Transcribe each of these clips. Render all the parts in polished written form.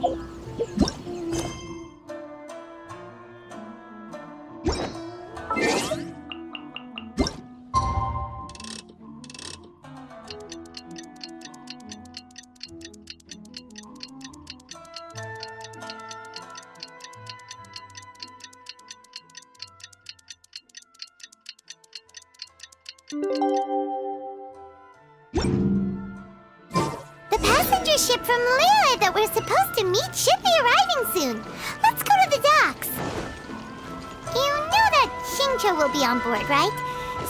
The passenger ship from Liyue that we're supposed to meet should be arriving soon. Let's go to the docks. You know that Xingqiu will be on board, right?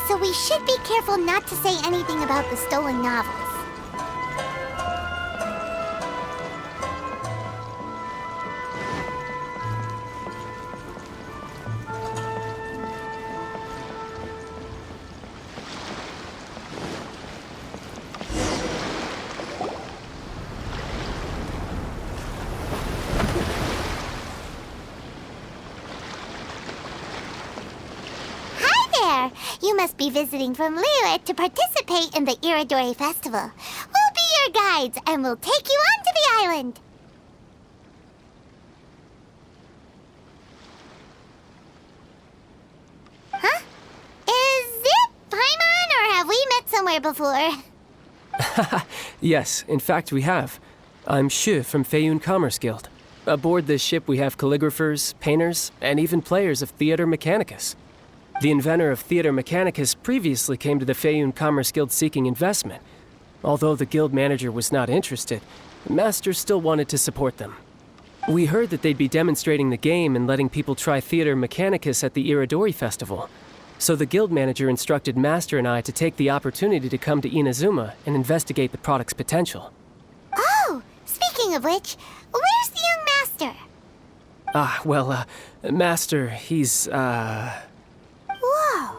So we should be careful not to say anything about the stolen novels. You must be visiting from Liyue to participate in the Iridori Festival. We'll be your guides, and we'll take you onto the island. Huh? Is it Paimon, or have we met somewhere before? Yes, in fact we have. I'm Xu from Feiyun Commerce Guild. Aboard this ship we have calligraphers, painters, and even players of Theater Mechanicus. The inventor of Theater Mechanicus previously came to the Feiyun Commerce Guild seeking investment. Although the guild manager was not interested, the master still wanted to support them. We heard that they'd be demonstrating the game and letting people try Theater Mechanicus at the Iridori Festival. So the guild manager instructed Master and I to take the opportunity to come to Inazuma and investigate the product's potential. Oh, speaking of which, where's the young master? Master, he's, Whoa!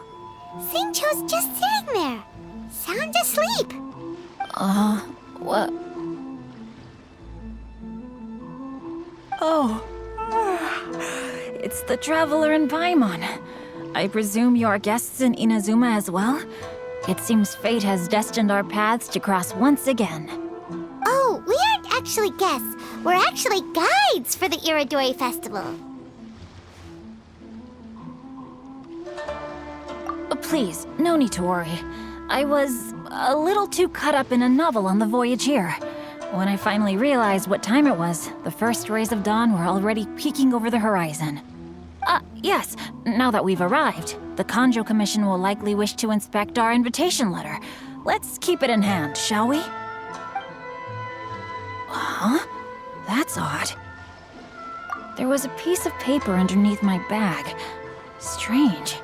Xingqiu's just sitting there, sound asleep. What? Oh. It's the Traveler and Paimon. I presume you are guests in Inazuma as well? It seems fate has destined our paths to cross once again. Oh, we aren't actually guests. We're actually guides for the Iridori Festival. Please, no need to worry. I was a little too caught up in a novel on the voyage here. When I finally realized what time it was, the first rays of dawn were already peeking over the horizon. Yes, now that we've arrived, the Kanjo Commission will likely wish to inspect our invitation letter. Let's keep it in hand, shall we? Huh? That's odd. There was a piece of paper underneath my bag. Strange.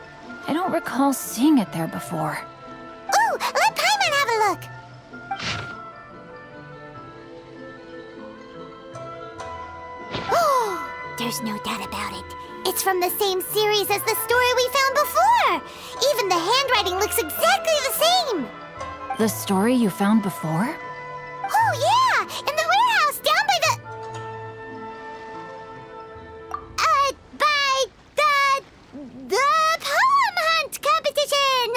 I don't recall seeing it there before. Ooh, let Paimon have a look! Oh, there's no doubt about it. It's from the same series as the story we found before! Even the handwriting looks exactly the same! The story you found before? Oh yeah! In the warehouse down by the... The poem hunt competition!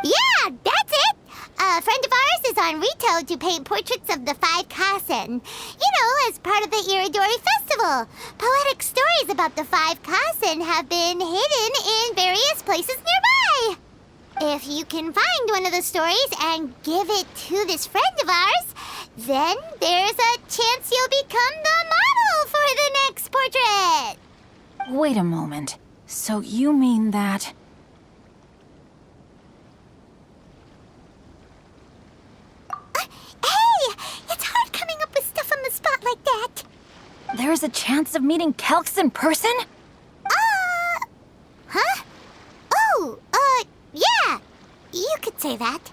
Yeah, that's it! A friend of ours is on Rito to paint portraits of the 5 Kasen. You know, as part of the Iridori Festival. Poetic stories about the 5 Kasen have been hidden in various places nearby. If you can find one of the stories and give it to this friend of ours, then there's a chance you'll become the model for the next portrait. Wait a moment. So you mean that... Hey! It's hard coming up with stuff on the spot like that. There's a chance of meeting Calx in person? Huh? Oh, yeah. You could say that.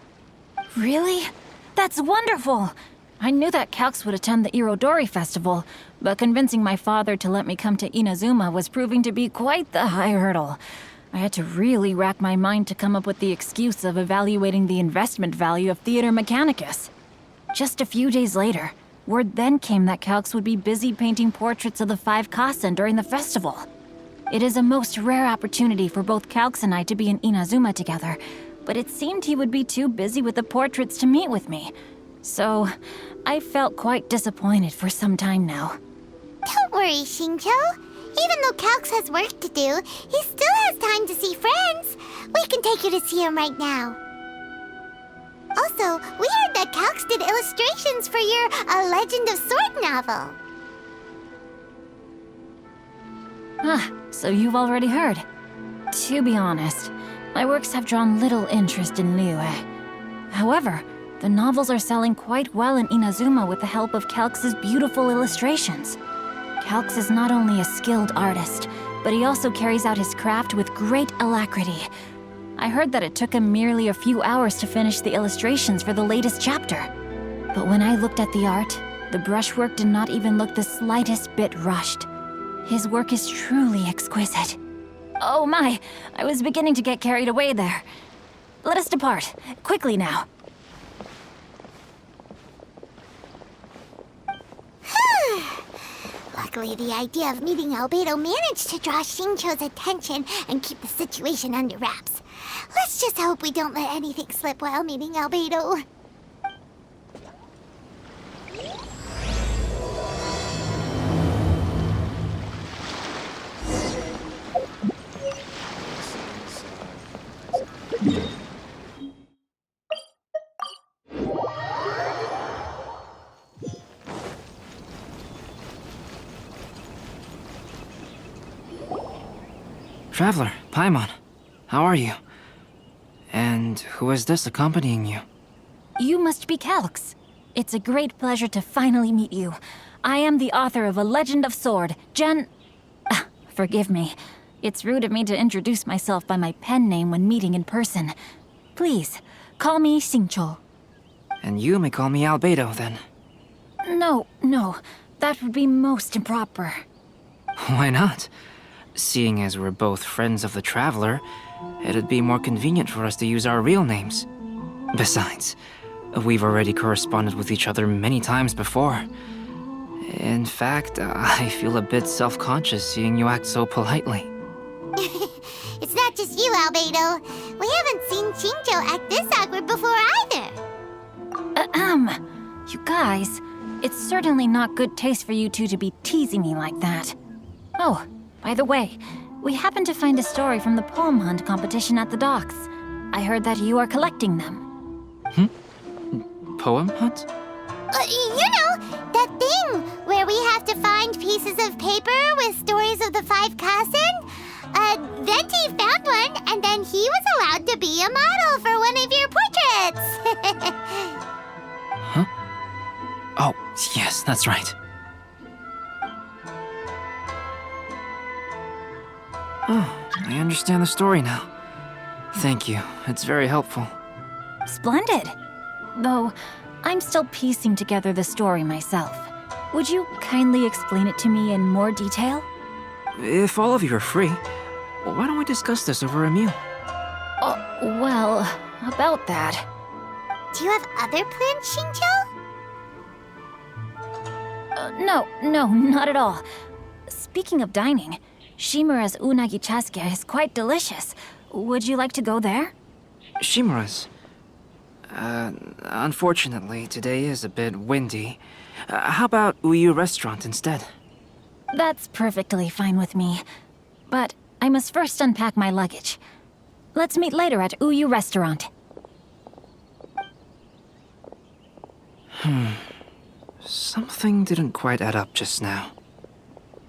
Really? That's wonderful! I knew that Calx would attend the Irodori Festival, but convincing my father to let me come to Inazuma was proving to be quite the high hurdle. I had to really rack my mind to come up with the excuse of evaluating the investment value of Theater Mechanicus. Just a few days later, word then came that Calx would be busy painting portraits of the 5 Kasen during the festival. It is a most rare opportunity for both Calx and I to be in Inazuma together, but it seemed he would be too busy with the portraits to meet with me. So, I felt quite disappointed for some time now. Don't worry, Xingqiu. Even though Calx has work to do, he still has time to see friends. We can take you to see him right now. Also, we heard that Calx did illustrations for your A Legend of Sword novel. Ah, so you've already heard. To be honest, my works have drawn little interest in Liyue. However, the novels are selling quite well in Inazuma with the help of Calx's beautiful illustrations. Calx is not only a skilled artist, but he also carries out his craft with great alacrity. I heard that it took him merely a few hours to finish the illustrations for the latest chapter. But when I looked at the art, the brushwork did not even look the slightest bit rushed. His work is truly exquisite. Oh my, I was beginning to get carried away there. Let us depart, quickly now. Luckily, the idea of meeting Albedo managed to draw Xingqiu's attention and keep the situation under wraps. Let's just hope we don't let anything slip while meeting Albedo. Traveler, Paimon, how are you? And who is this accompanying you? You must be Calx. It's a great pleasure to finally meet you. I am the author of A Legend of Sword, forgive me. It's rude of me to introduce myself by my pen name when meeting in person. Please, call me Xingqiu. And you may call me Albedo, then. No, that would be most improper. Why not? Seeing as we're both friends of the Traveler, it'd be more convenient for us to use our real names. Besides, we've already corresponded with each other many times before. In fact, I feel a bit self-conscious seeing you act so politely. It's not just you, Albedo. We haven't seen Xingqiu act this awkward before either. You guys, it's certainly not good taste for you two to be teasing me like that. Oh, by the way, we happened to find a story from the poem hunt competition at the docks. I heard that you are collecting them. Poem hunt? You know, that thing where we have to find pieces of paper with stories of the 5 Kasen? Venti found one, and then he was allowed to be a model for one of your portraits. Huh? Oh, yes, that's right. Oh, I understand the story now. Thank you. It's very helpful. Splendid. Though, I'm still piecing together the story myself. Would you kindly explain it to me in more detail? If all of you are free, why don't we discuss this over a meal? Well, about that. Do you have other plans, Xingqiu? No, not at all. Speaking of dining, Shimura's unagi chasuke is quite delicious. Would you like to go there? Shimura's. Unfortunately, today is a bit windy. How about Uyu Restaurant instead? That's perfectly fine with me. But I must first unpack my luggage. Let's meet later at Uyu Restaurant. Something didn't quite add up just now.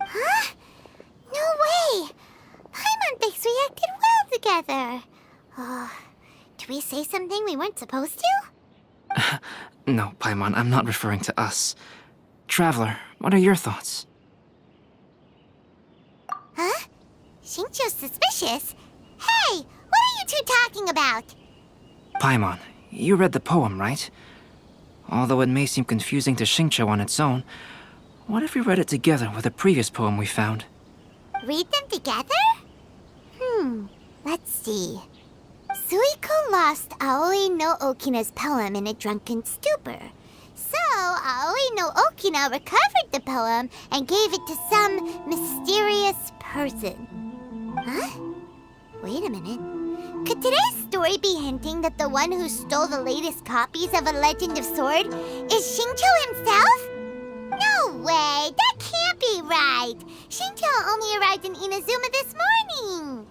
Huh? No way! Paimon thinks we acted well together. Did we say something we weren't supposed to? No, Paimon, I'm not referring to us. Traveler, what are your thoughts? Huh? Xingqiu's suspicious? Hey, what are you two talking about? Paimon, you read the poem, right? Although it may seem confusing to Xingqiu on its own, what if we read it together with a previous poem we found? Read them together? Let's see. Suiko lost Aoi no Okina's poem in a drunken stupor. So, Aoi no Okina recovered the poem and gave it to some mysterious person. Huh? Wait a minute. Could today's story be hinting that the one who stole the latest copies of A Legend of Sword is Xingqiu himself? No way! That can't be right! Xingqiu only arrived in Inazuma this morning!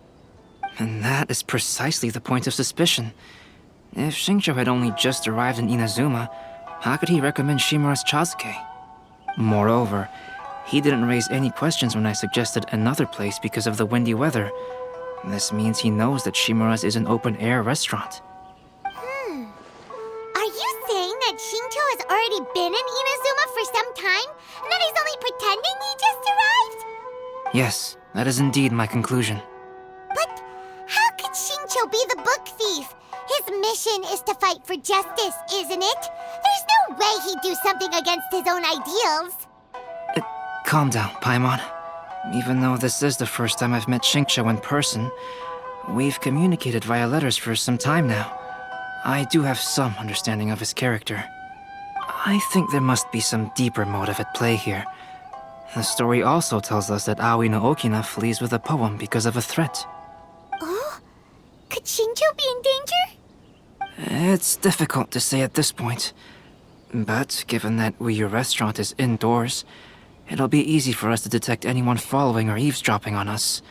And that is precisely the point of suspicion. If Xingqiu had only just arrived in Inazuma, how could he recommend Shimura's Chazuke? Moreover, he didn't raise any questions when I suggested another place because of the windy weather. This means he knows that Shimura's is an open-air restaurant. Are you saying that Xingqiu has already been in Inazuma for some time, and that he's only pretending he just arrived? Yes, that is indeed my conclusion. But how could Xingqiu be the book thief? His mission is to fight for justice, isn't it? There's no way he'd do something against his own ideals. Calm down, Paimon. Even though this is the first time I've met Xingqiu in person, we've communicated via letters for some time now. I do have some understanding of his character. I think there must be some deeper motive at play here. The story also tells us that Aoi no Okina flees with a poem because of a threat. Oh? Could Xingqiu be in danger? It's difficult to say at this point. But given that Liyue restaurant is indoors, it'll be easy for us to detect anyone following or eavesdropping on us.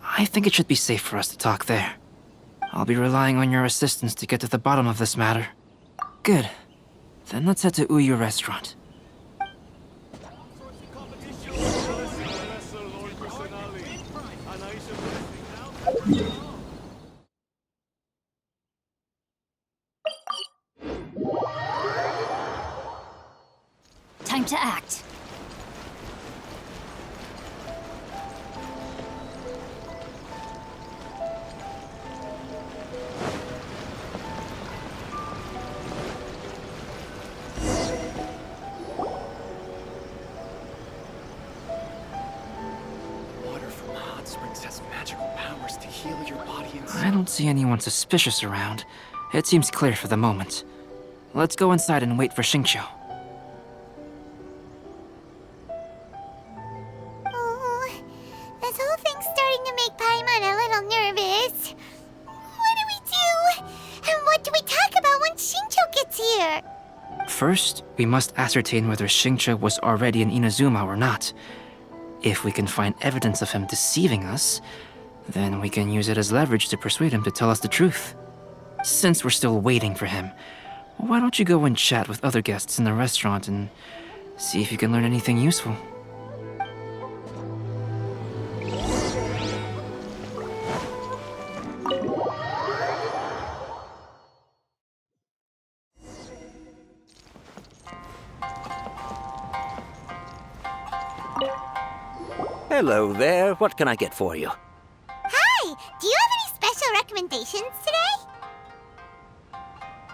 I think it should be safe for us to talk there. I'll be relying on your assistance to get to the bottom of this matter. Good. Then let's head to Liyue restaurant. Time to act. I don't see anyone suspicious around. It seems clear for the moment. Let's go inside and wait for Xingqiu. Oh, this whole thing's starting to make Paimon a little nervous. What do we do? And what do we talk about when Xingqiu gets here? First, we must ascertain whether Xingqiu was already in Inazuma or not. If we can find evidence of him deceiving us, then we can use it as leverage to persuade him to tell us the truth. Since we're still waiting for him, why don't you go and chat with other guests in the restaurant and see if you can learn anything useful? Hello there. What can I get for you? Hi, do you have any special recommendations today?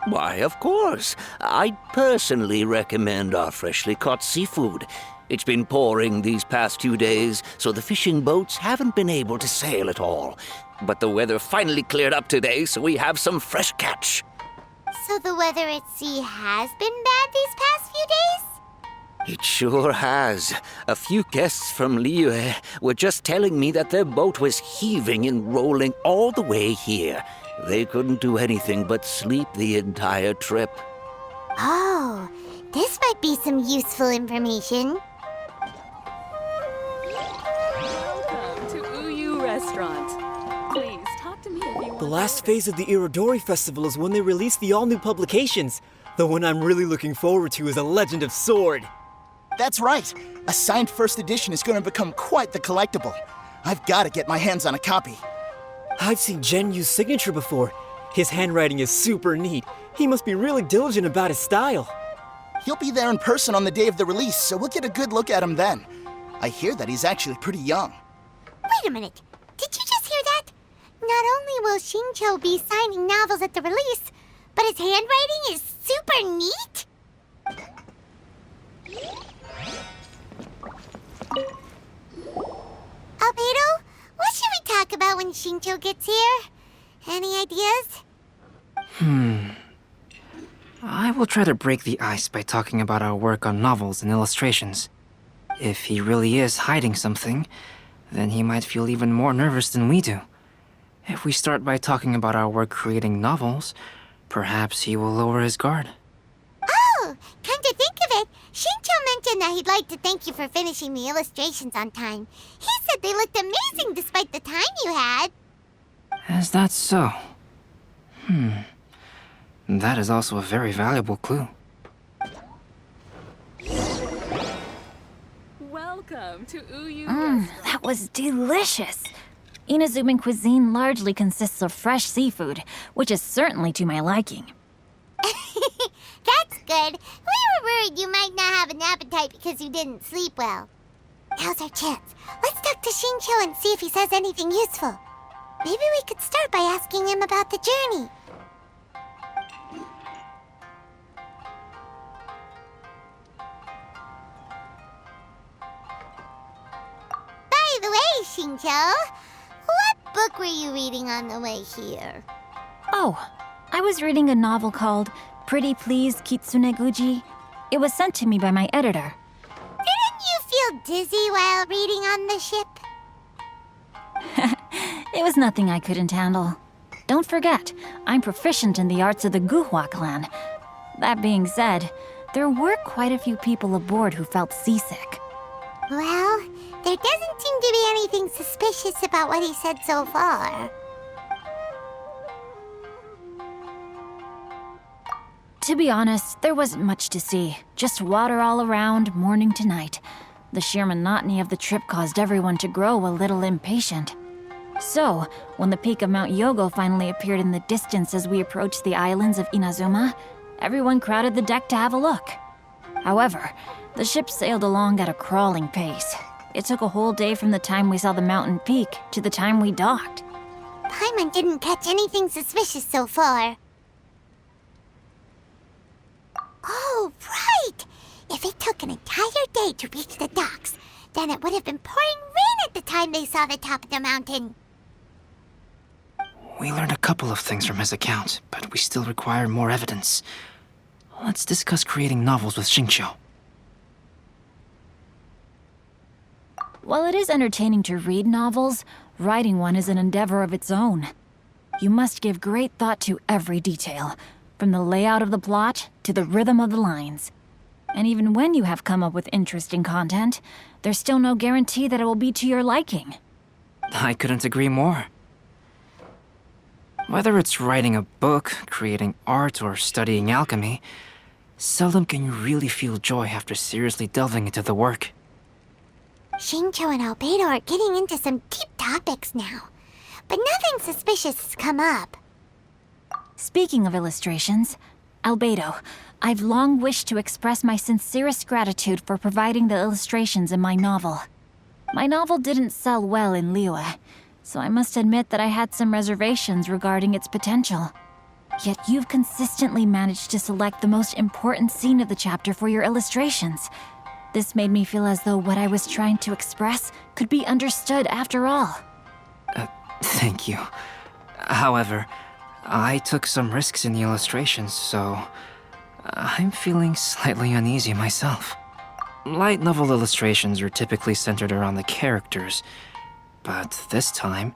Why, of course. I'd personally recommend our freshly caught seafood. It's been pouring these past 2 days, so the fishing boats haven't been able to sail at all. But the weather finally cleared up today, so we have some fresh catch. So the weather at sea has been bad these past few days? It sure has. A few guests from Liyue were just telling me that their boat was heaving and rolling all the way here. They couldn't do anything but sleep the entire trip. Oh, this might be some useful information. Welcome to Liyue Restaurant. Please talk to me if you want. The last phase of the Irodori Festival is when they release the all-new publications. The one I'm really looking forward to is A Legend of Sword. That's right. A signed first edition is going to become quite the collectible. I've got to get my hands on a copy. I've seen Genyu's signature before. His handwriting is super neat. He must be really diligent about his style. He'll be there in person on the day of the release, so we'll get a good look at him then. I hear that he's actually pretty young. Wait a minute. Did you just hear that? Not only will Xingqiu be signing novels at the release, but his handwriting is super neat? Albedo, what should we talk about when Xingqiu gets here? Any ideas? I will try to break the ice by talking about our work on novels and illustrations. If he really is hiding something, then he might feel even more nervous than we do. If we start by talking about our work creating novels, perhaps he will lower his guard. Oh, come to think of it, Xingqiu mentioned that he'd like to thank you for finishing the illustrations on time. He said they looked amazing despite the time you had. Is that so? That is also a very valuable clue. Welcome to Uyu Restaurant. That was delicious. Inazuman cuisine largely consists of fresh seafood, which is certainly to my liking. That's good. We were worried you might not have an appetite because you didn't sleep well. Now's our chance. Let's talk to Xingqiu and see if he says anything useful. Maybe we could start by asking him about the journey. By the way, Xingqiu, what book were you reading on the way here? Oh, I was reading a novel called Pretty Please Kitsune Guji. It was sent to me by my editor. Didn't you feel dizzy while reading on the ship? It was nothing I couldn't handle. Don't forget, I'm proficient in the arts of the Guhua clan. That being said, there were quite a few people aboard who felt seasick. Well, there doesn't seem to be anything suspicious about what he said so far. To be honest, there wasn't much to see. Just water all around, morning to night. The sheer monotony of the trip caused everyone to grow a little impatient. So, when the peak of Mount Yogo finally appeared in the distance as we approached the islands of Inazuma, everyone crowded the deck to have a look. However, the ship sailed along at a crawling pace. It took a whole day from the time we saw the mountain peak to the time we docked. Paimon didn't catch anything suspicious so far. Oh, right! If it took an entire day to reach the docks, then it would have been pouring rain at the time they saw the top of the mountain. We learned a couple of things from his account, but we still require more evidence. Let's discuss creating novels with Xingqiu. While it is entertaining to read novels, writing one is an endeavor of its own. You must give great thought to every detail, from the layout of the plot to the rhythm of the lines. And even when you have come up with interesting content, there's still no guarantee that it will be to your liking. I couldn't agree more. Whether it's writing a book, creating art, or studying alchemy, seldom can you really feel joy after seriously delving into the work. Xingqiu and Albedo are getting into some deep topics now, but nothing suspicious has come up. Speaking of illustrations, Albedo, I've long wished to express my sincerest gratitude for providing the illustrations in my novel. My novel didn't sell well in Liyue, so I must admit that I had some reservations regarding its potential. Yet you've consistently managed to select the most important scene of the chapter for your illustrations. This made me feel as though what I was trying to express could be understood after all. Thank you. However, I took some risks in the illustrations, so I'm feeling slightly uneasy myself. Light novel illustrations are typically centered around the characters, but this time,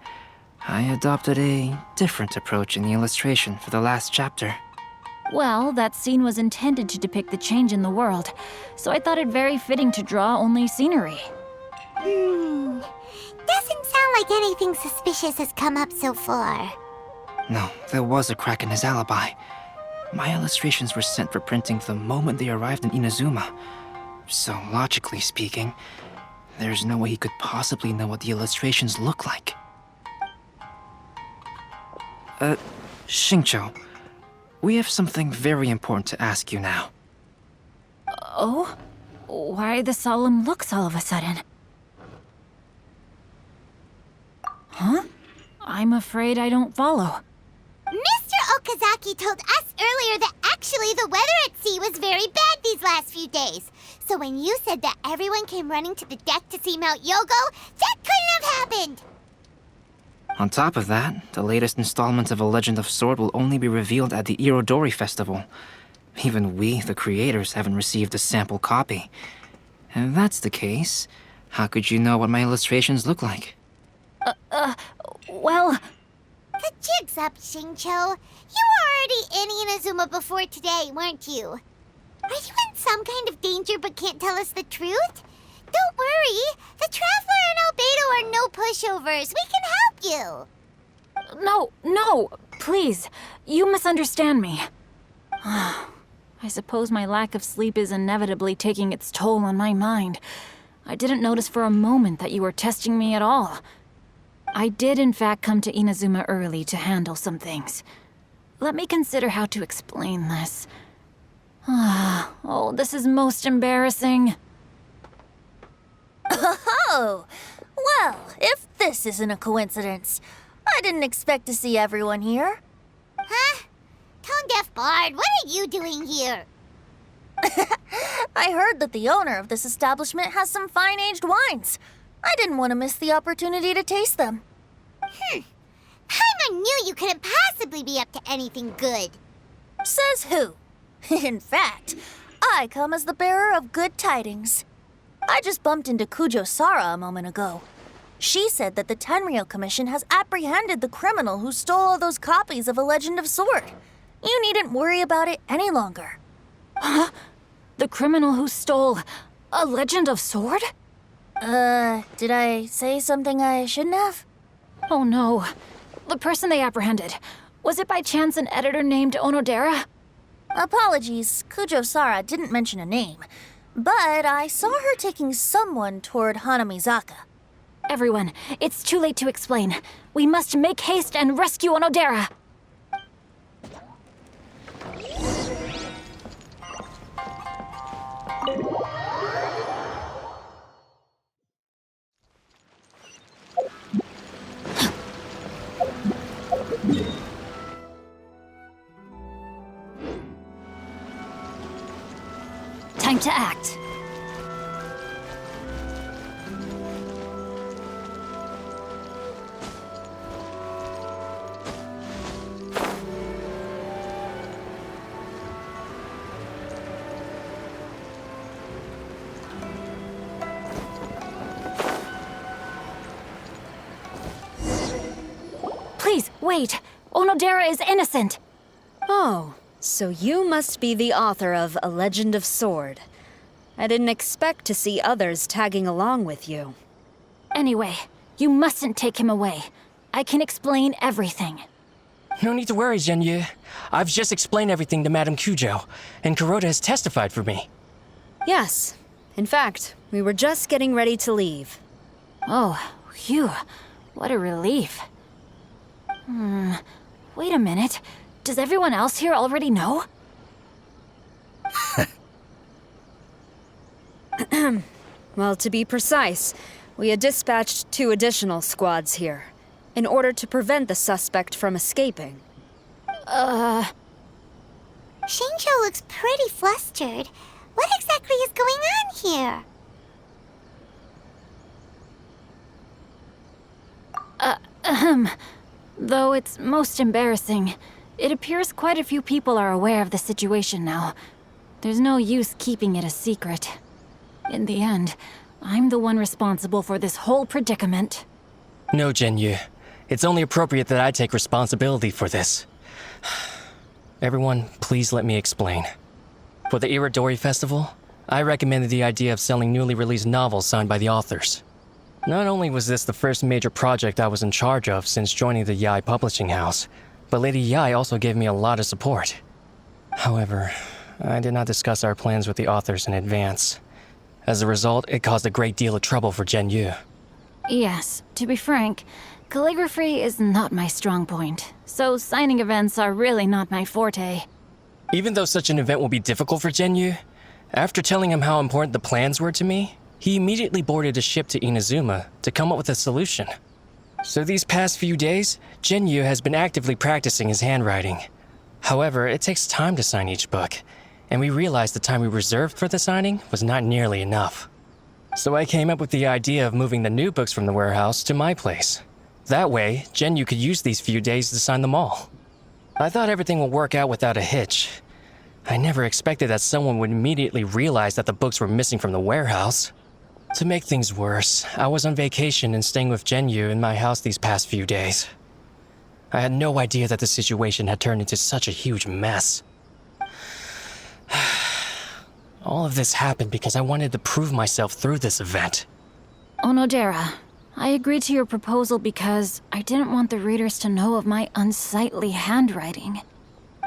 I adopted a different approach in the illustration for the last chapter. Well, that scene was intended to depict the change in the world, so I thought it very fitting to draw only scenery. Doesn't sound like anything suspicious has come up so far. No, there was a crack in his alibi. My illustrations were sent for printing the moment they arrived in Inazuma. So, logically speaking, there's no way he could possibly know what the illustrations look like. Xingqiu, we have something very important to ask you now. Oh? Why the solemn looks all of a sudden? Huh? I'm afraid I don't follow. Mr. Okazaki told us earlier that actually the weather at sea was very bad these last few days. So when you said that everyone came running to the deck to see Mount Yogo, that couldn't have happened! On top of that, the latest installment of A Legend of Sword will only be revealed at the Irodori Festival. Even we, the creators, haven't received a sample copy. If that's the case, how could you know what my illustrations look like? Well... up, Xingqiu. You were already in Inazuma before today, weren't you? Are you in some kind of danger but can't tell us the truth? Don't worry. The Traveler and Albedo are no pushovers. We can help you. No, please. You misunderstand me. I suppose my lack of sleep is inevitably taking its toll on my mind. I didn't notice for a moment that you were testing me at all. I did in fact come to Inazuma early to handle some things. Let me consider how to explain this. Oh, this is most embarrassing. Oh, well, if this isn't a coincidence, I didn't expect to see everyone here. Huh? Tone-deaf bard, what are you doing here? I heard that the owner of this establishment has some fine-aged wines. I didn't want to miss the opportunity to taste them. Paimon knew you couldn't possibly be up to anything good. Says who? In fact, I come as the bearer of good tidings. I just bumped into Kujo Sara a moment ago. She said that the Tenryou Commission has apprehended the criminal who stole all those copies of A Legend of Sword. You needn't worry about it any longer. Huh? The criminal who stole A Legend of Sword? Did I say something I shouldn't have? Oh no. The person they apprehended. Was it by chance an editor named Onodera? Apologies, Kujo Sara didn't mention a name. But I saw her taking someone toward Hanamizaka. Everyone, it's too late to explain. We must make haste and rescue Onodera. Time to act. Please, wait. Onodera is innocent. Oh, so you must be the author of A Legend of Sword. I didn't expect to see others tagging along with you. Anyway, you mustn't take him away. I can explain everything. No need to worry, Zhenyu. I've just explained everything to Madame Kujo, and Kuroda has testified for me. Yes. In fact, we were just getting ready to leave. Oh, phew. What a relief. Wait a minute. Does everyone else here already know? Well, to be precise, we had dispatched 2 additional squads here, in order to prevent the suspect from escaping. Xingqiu looks pretty flustered. What exactly is going on here? Though it's most embarrassing, it appears quite a few people are aware of the situation now. There's no use keeping it a secret. In the end, I'm the one responsible for this whole predicament. No, Zhenyu. It's only appropriate that I take responsibility for this. Everyone, please let me explain. For the Irodori Festival, I recommended the idea of selling newly released novels signed by the authors. Not only was this the first major project I was in charge of since joining the Yae publishing house, but Lady Yae also gave me a lot of support. However, I did not discuss our plans with the authors in advance. As a result, it caused a great deal of trouble for Zhenyu. Yes, to be frank, calligraphy is not my strong point, so signing events are really not my forte. Even though such an event will be difficult for Zhenyu, after telling him how important the plans were to me, he immediately boarded a ship to Inazuma to come up with a solution. So these past few days, Zhenyu has been actively practicing his handwriting. However, it takes time to sign each book, and we realized the time we reserved for the signing was not nearly enough. So I came up with the idea of moving the new books from the warehouse to my place. That way, Zhenyu could use these few days to sign them all. I thought everything would work out without a hitch. I never expected that someone would immediately realize that the books were missing from the warehouse. To make things worse, I was on vacation and staying with Zhenyu in my house these past few days. I had no idea that the situation had turned into such a huge mess. All of this happened because I wanted to prove myself through this event. Onodera, I agreed to your proposal because I didn't want the readers to know of my unsightly handwriting.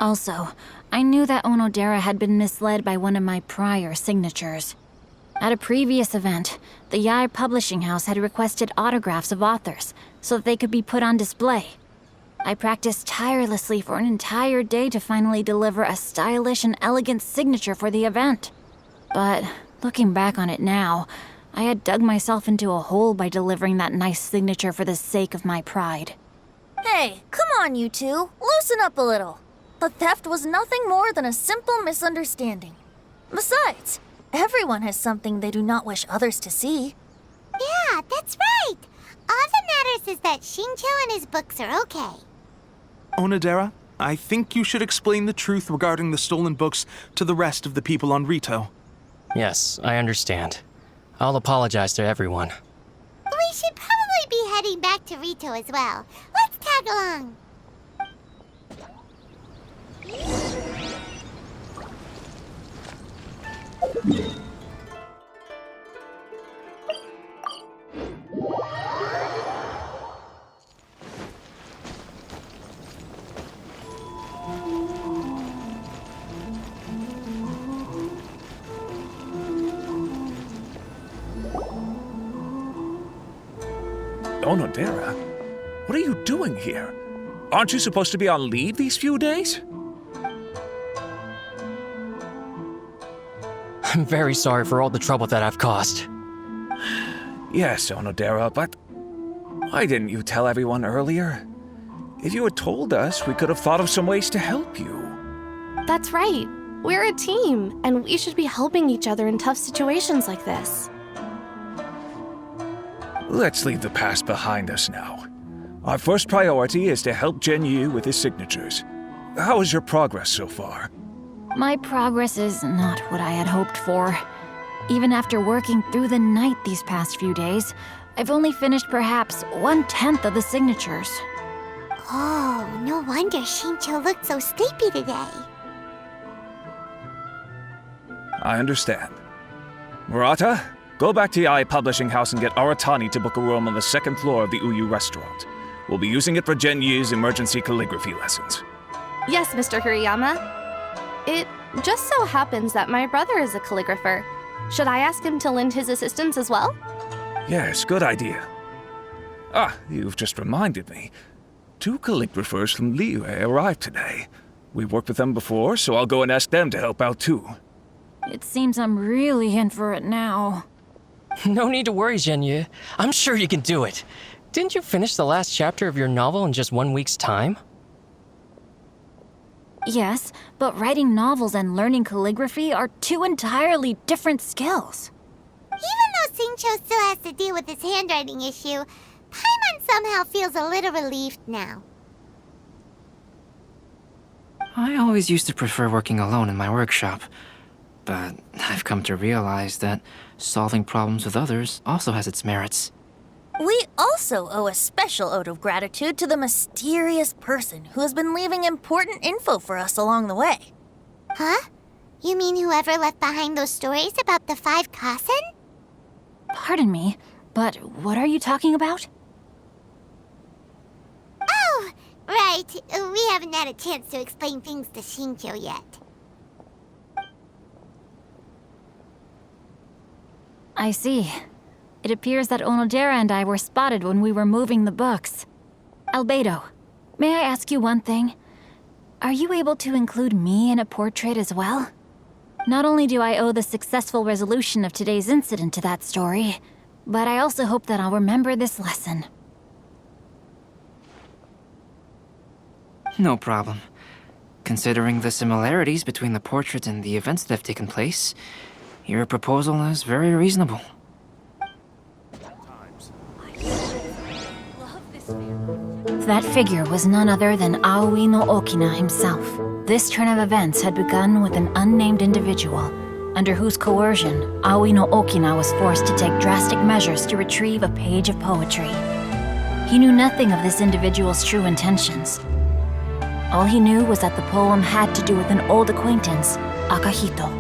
Also, I knew that Onodera had been misled by one of my prior signatures. At a previous event, the Yae Publishing House had requested autographs of authors so that they could be put on display. I practiced tirelessly for an entire day to finally deliver a stylish and elegant signature for the event. But looking back on it now, I had dug myself into a hole by delivering that nice signature for the sake of my pride. Hey, come on, you two. Loosen up a little. The theft was nothing more than a simple misunderstanding. Besides, everyone has something they do not wish others to see. Yeah, that's right. All that matters is that Xingqiu and his books are okay. Onodera, I think you should explain the truth regarding the stolen books to the rest of the people on Rito. Yes, I understand. I'll apologize to everyone. We should probably be heading back to Rito as well. Let's tag along. Onodera? What are you doing here? Aren't you supposed to be on leave these few days? I'm very sorry for all the trouble that I've caused. Yes, Onodera, but why didn't you tell everyone earlier? If you had told us, we could have thought of some ways to help you. That's right. We're a team, and we should be helping each other in tough situations like this. Let's leave the past behind us now. Our first priority is to help Zhenyu with his signatures. How is your progress so far? My progress is not what I had hoped for. Even after working through the night these past few days, I've only finished perhaps 1/10 of the signatures. Oh, no wonder Xingqiu looked so sleepy today. I understand. Murata, go back to Yae Publishing House and get Aratani to book a room on the second floor of the Uyu restaurant. We'll be using it for Genyu's emergency calligraphy lessons. Yes, Mr. Hirayama. It just so happens that my brother is a calligrapher. Should I ask him to lend his assistance as well? Yes, good idea. Ah, you've just reminded me. 2 calligraphers from Liyue arrived today. We've worked with them before, so I'll go and ask them to help out too. It seems I'm really in for it now. No need to worry, Zhenyu. I'm sure you can do it. Didn't you finish the last chapter of your novel in just 1 week's time? Yes, but writing novels and learning calligraphy are 2 entirely different skills. Even though Xingqiu still has to deal with his handwriting issue, Paimon somehow feels a little relieved now. I always used to prefer working alone in my workshop, but I've come to realize that solving problems with others also has its merits. We also owe a special ode of gratitude to the mysterious person who has been leaving important info for us along the way. Huh? You mean whoever left behind those stories about the 5 Kasen? Pardon me, but what are you talking about? Oh, right. We haven't had a chance to explain things to Xingqiu yet. I see. It appears that Onodera and I were spotted when we were moving the books. Albedo, may I ask you one thing? Are you able to include me in a portrait as well? Not only do I owe the successful resolution of today's incident to that story, but I also hope that I'll remember this lesson. No problem. Considering the similarities between the portrait and the events that have taken place, your proposal is very reasonable. That figure was none other than Aoi no Okina himself. This turn of events had begun with an unnamed individual, under whose coercion, Aoi no Okina was forced to take drastic measures to retrieve a page of poetry. He knew nothing of this individual's true intentions. All he knew was that the poem had to do with an old acquaintance, Akahito.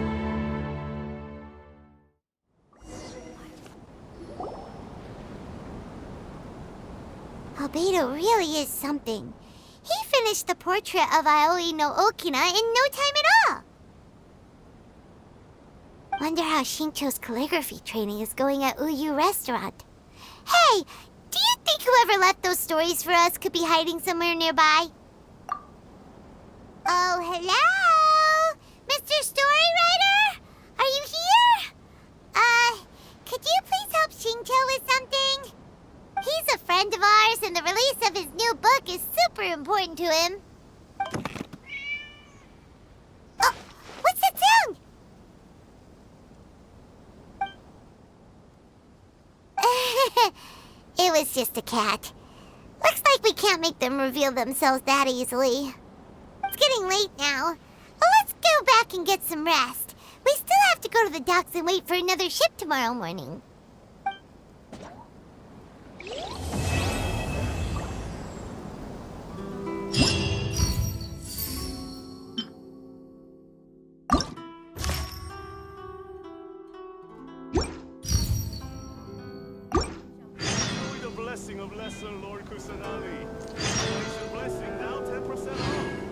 Albedo really is something. He finished the portrait of Aoi no Okina in no time at all. Wonder how Xingqiu's calligraphy training is going at Uyu Restaurant. Hey, do you think whoever left those stories for us could be hiding somewhere nearby? Oh, hello? Mr. Storywriter? Are you here? Could you please help Xingqiu with something? He's a friend of ours, and the release of his new book is super important to him. Oh, what's that sound? It was just a cat. Looks like we can't make them reveal themselves that easily. It's getting late now. Well, let's go back and get some rest. We still have to go to the docks and wait for another ship tomorrow morning. Blessing of Lesser Lord Kusanagi. Blessing now 10% off.